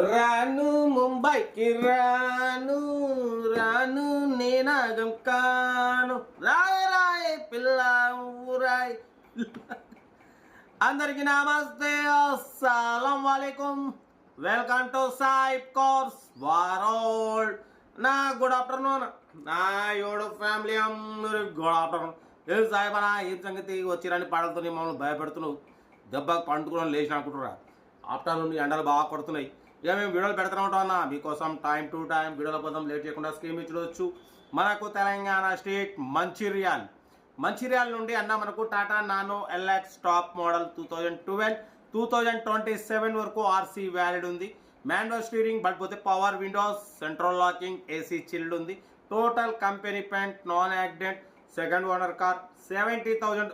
రాను ముంబైకి రాను రాను నేనాగం కాను రాయ రాయ పిల్ల ఊరాయ్. అందరికి నమస్తే, అస్సలం వాలేకుం. వెల్కమ్ టు సాయిబ్ కోర్స్ వరల్డ్. నా గుడ్ ఆఫ్టర్నూన్ నా యోడు ఫ్యామిలీ అందరికి గుడ్ ఆఫ్టర్నూన్. ఏం సాయిబనా, ఏం సంగతి? వచ్చిరని పాటలతో మమ్మల్ని భయపెడుతున్నావు. దెబ్బకు పండుకుని లేచి అనుకుంటురా. ఆఫ్టర్నూన్ ఎండలు బాగా కొడుతున్నాయి. ఇక మేము వీడియోలు పెడుతూనే ఉంటాం అన్న, మీకోసం టైం టు టైం వీడియోల కోసం లేట్ చేయకుండా స్క్రీన్ మీద చూడవచ్చు. మనకు తెలంగాణ స్టేట్ మంచిర్యాల నుండి అన్న మనకు Tata Nano LX top model 2027 వరకు ఆర్సీ వ్యాలిడ్ ఉంది. మాన్యువల్ స్టీరింగ్ బట్ పోతే power windows, central locking, AC chilled ఉంది. Total company paint, non accident, second owner car. 70,000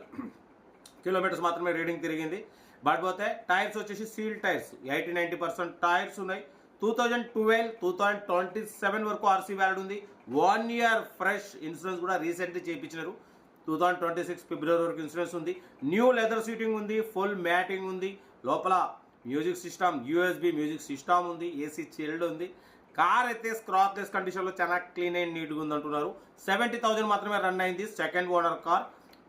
kilometres మాత్రమే రీడింగ్ తిరిగింది. బట్ పోతే టైర్స్ వచ్చేసి సీల్ టైర్స్ 80-90% టైర్స్ ఉన్నాయి. 2027 వరకు ఆర్సీ వ్యాలిడ్ ఉంది. 1 ఇయర్ ఫ్రెష్ ఇన్సూరెన్స్ కూడా రీసెంట్లీ చేయించినారు. 2026 ఫిబ్రవరి వరకు ఇన్సూరెన్స్ ఉంది. న్యూ లెదర్ సీటింగ్ ఉంది, ఫుల్ మ్యాటింగ్ ఉంది. లోపల music system, USB music system ఉంది, ఏసీ చిల్డ్ ఉంది. కార్ అయితే స్క్రాచ్లెస్ కండిషన్లో చాలా క్లీన్ అండ్ నీట్గా ఉంది అంటున్నారు. 70,000 మాత్రమే రన్ అయింది. Second owner car,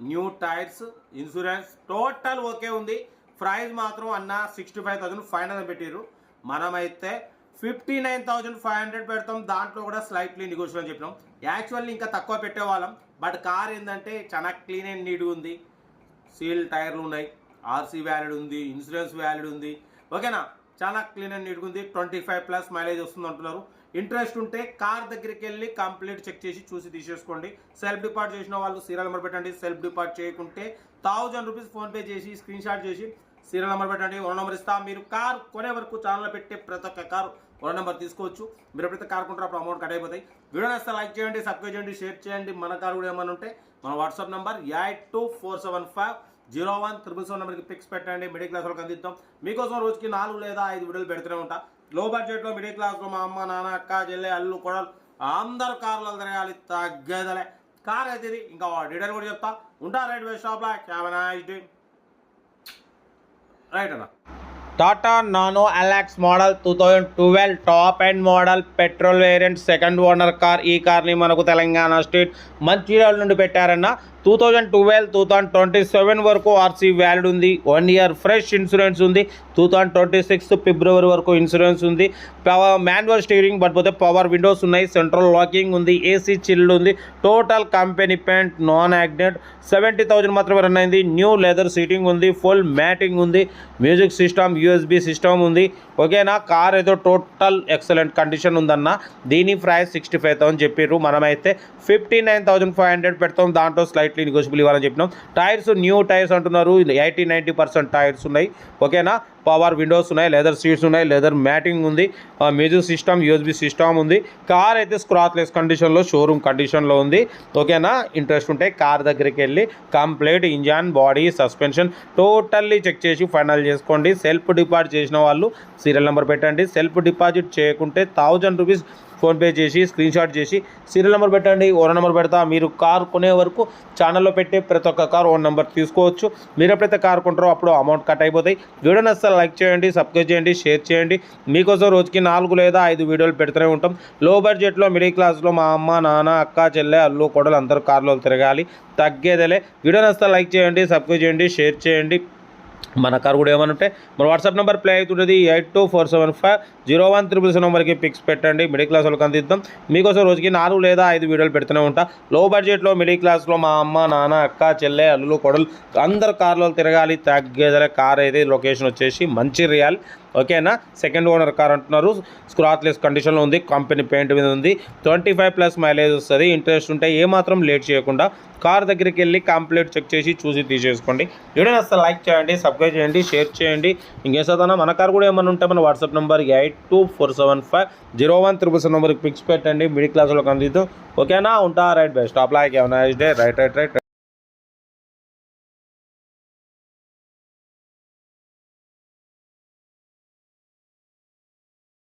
new tyres, insurance total okay ఉంది. ప్రైస్ మాత్రం అన్న 65,500 పెట్టారు. మనమైతే 59,500 పెడతాం. దాంట్లో కూడా స్లైట్లీ నెగోషియబుల్ అని చెప్పినాం. యాక్చువల్లీ ఇంకా తక్కువ పెట్టేవాళ్ళం, బట్ కార్ ఏంటంటే చాలా క్లీన్ అండ్ నీట్గా ఉంది. సీల్ టైర్లు ఉన్నాయి, ఆర్సీ వ్యాలిడ్ ఉంది, ఇన్సూరెన్స్ వ్యాలిడ్ ఉంది. ఓకేనా, చాలా క్లీన్ అండ్ నీట్గా ఉంది. 25+ మైలేజ్ వస్తుంది అంటున్నారు. ఇంట్రెస్ట్ ఉంటే కార్ దగ్గరికి వెళ్ళి కంప్లీట్ చెక్ చేసి చూసి తీసేసుకోండి. సెల్ఫ్ డిపార్ట్ చేసిన వాళ్ళు సీరియల్ నెంబర్ పెట్టండి. సెల్ఫ్ డిపార్ట్ చేయకుంటే 1000 రూపీస్ ఫోన్పే చేసి స్క్రీన్ షాట్ చేసి సీరియల్ నెంబర్ పెట్టండి. ఓన్ నెంబర్ ఇస్తా. మీరు కార్ కొనే వరకు ఛానల్లో పెట్టే ప్రతి ఒక్క కార్ ఓన్ నెంబర్ తీసుకోవచ్చు. మీరు ఎప్పుడైతే కార్ కొంటారో అప్పుడు అమౌంట్ కట్ అయిపోతాయి. వీడియో నచ్చితే లైక్ చేయండి, సబ్స్క్రైబ్ చేయండి, షేర్ చేయండి. మన కార్ కూడా ఏమైనా ఉంటే మన వాట్సాప్ నెంబర్ 8247501777 నెంబర్కి పిక్స్ పెట్టండి. మిడిల్ క్లాస్ వాళ్ళకి అందిద్దాం. మీకోసం రోజుకి 4 లేదా 5 వీడియోలు పెడుతూనే ఉంటా. లో బడ్జెట్లో మిడిల్ క్లాస్లో మా అమ్మ, నాన్న, అక్క, చెల్లె, అల్లు, కొడలు అందరు కార్లు తిరగాలి, తగ్గదలే కార్ అయితే ఇది. ఇంకా డీటెయిల్ కూడా చెప్తా. ఉంటా రైట్ బై షాప్లో. Have a nice day. Right అన్న. Tata Nano LX model 2012 top and model petrol variant second owner car. ఈ కార్ని మనకు తెలంగాణ స్టేట్ మంచిర్యాల నుండి పెట్టారన్న. 2027 వరకు ఆర్సీ వ్యాలిడ్ ఉంది. 1 ఇయర్ ఫ్రెష్ ఇన్సూరెన్స్ ఉంది. 2026 ఫిబ్రవరి వరకు ఇన్సూరెన్స్ ఉంది. మాన్యువల్ స్టీరింగ్ బట్ పోతే పవర్ విండోస్ ఉన్నాయి, సెంట్రల్ లాకింగ్ ఉంది, ఏసీ చిల్డ్ ఉంది. Total company paint, non accident. 70,000 మాత్రమే రన్ అయింది. న్యూ లెదర్ సీటింగ్ ఉంది, ఫుల్ మ్యాటింగ్ ఉంది, మ్యూజిక్ సిస్టమ్, యూఎస్బి సిస్టమ్ ఉంది. ఓకేనా, కార్ ఏదో టోటల్ ఎక్సలెంట్ కండిషన్ ఉందన్న. దీని ప్రైస్ 65,000 చెప్పారు. మనమైతే 59,500 పెడతాం. దాంట్లో స్లైట్లీ నెగోషియబుల్ ఇవ్వాలని చెప్పినాం. టైర్స్ న్యూ టైర్స్ అంటున్నారు. 80-90% టైర్స్ ఉన్నాయి. ఓకేనా, పవర్ విండోస్ ఉన్నాయి, లెదర్ సీట్స్ ఉన్నాయి, లెదర్ మ్యాటింగ్ ఉంది, మ్యూజిక్ సిస్టమ్, యూఎస్బి సిస్టమ్ ఉంది. కార్ అయితే స్క్రాచ్లెస్ కండిషన్లో, షోరూమ్ కండిషన్లో ఉంది. ఓకేనా, ఇంట్రెస్ట్ ఉంటే కార్ దగ్గరికి వెళ్ళి complete engine, body, suspension totally check చేసి ఫైనల్ చేసుకోండి. సెల్ఫ్ డిపాజిట్ చేసిన వాళ్ళు సీరియల్ నెంబర్ పెట్టండి. సెల్ఫ్ డిపాజిట్ చేయకుంటే 1000 రూపీస్ ఫోన్పే చేసి స్క్రీన్ షాట్ చేసి సీరియల్ నెంబర్ పెట్టండి. ఓన్ నెంబర్ పెడతా. మీరు కార్ కొనే వరకు ఛానల్లో పెట్టే ప్రతి ఒక్క కార్ ఓన్ నెంబర్ తీసుకోవచ్చు. మీరు ఎప్పుడైతే కార్ కొంటారో అప్పుడు అమౌంట్ కట్ అయిపోతాయి. వీడియో నచ్చితే లైక్ చేయండి, సబ్స్క్రైబ్ చేయండి, షేర్ చేయండి. మీకోసం రోజుకి 4 లేదా 5 వీడియోలు పెడుతూనే ఉంటాం. లో బడ్జెట్లో మిడిల్ క్లాస్లో మా అమ్మ, నాన్న, అక్క, చెల్లె, అల్లు, కొడలు అందరూ కార్లో తిరగాలి, తగ్గేదేలే. వీడియో నచ్చితే లైక్ చేయండి, సబ్స్క్రైబ్ చేయండి, షేర్ చేయండి. మన కార్ కూడా ఏమైనా ఉంటే మన వాట్సాప్ నెంబర్ ప్లే అవుతుంటుంది. 8247501777 నెంబర్కి పిక్స్ పెట్టండి. మిడిల్ క్లాస్ వాళ్ళకి అందిద్దాం. మీకోసం రోజుకి 4 లేదా 5 వీడియోలు పెడుతూనే ఉంటా. లో బడ్జెట్లో మిడిల్ క్లాస్లో మా అమ్మ, నాన్న, అక్క, చెల్లె, అల్లులు, కొడలు అందరు కార్లో తిరగాలి, తగ్గేదలే. కార్ అయితే లొకేషన్ వచ్చేసి మంచిర్యాల్. ఓకేనా, సెకండ్ ఓనర్ కార్ అంటున్నారు. స్క్రాచ్లెస్ కండిషన్లో ఉంది, కంపెనీ పెయింట్ మీద ఉంది. 25+ మైలేజ్ వస్తుంది. ఇంట్రెస్ట్ ఉంటే ఏమాత్రం లేట్ చేయకుండా కార్ దగ్గరికి వెళ్ళి కంప్లీట్ చెక్ చేసి చూసి తీసేసుకోండి. వీడియో అసలు లైక్ చేయండి, సబ్స్క్రైబ్ చేయండి, షేర్ చేయండి. ఇంకేం చదవనా, మన కార్ కూడా ఏమైనా ఉంటే మన వాట్సాప్ నెంబర్ 8247501777 నెంబర్కి పిక్స్ పెట్టండి. మిడిల్ క్లాస్ వాళ్ళకి అందిద్దాం. ఓకేనా, ఉంటా right best. Top like nice day. Right.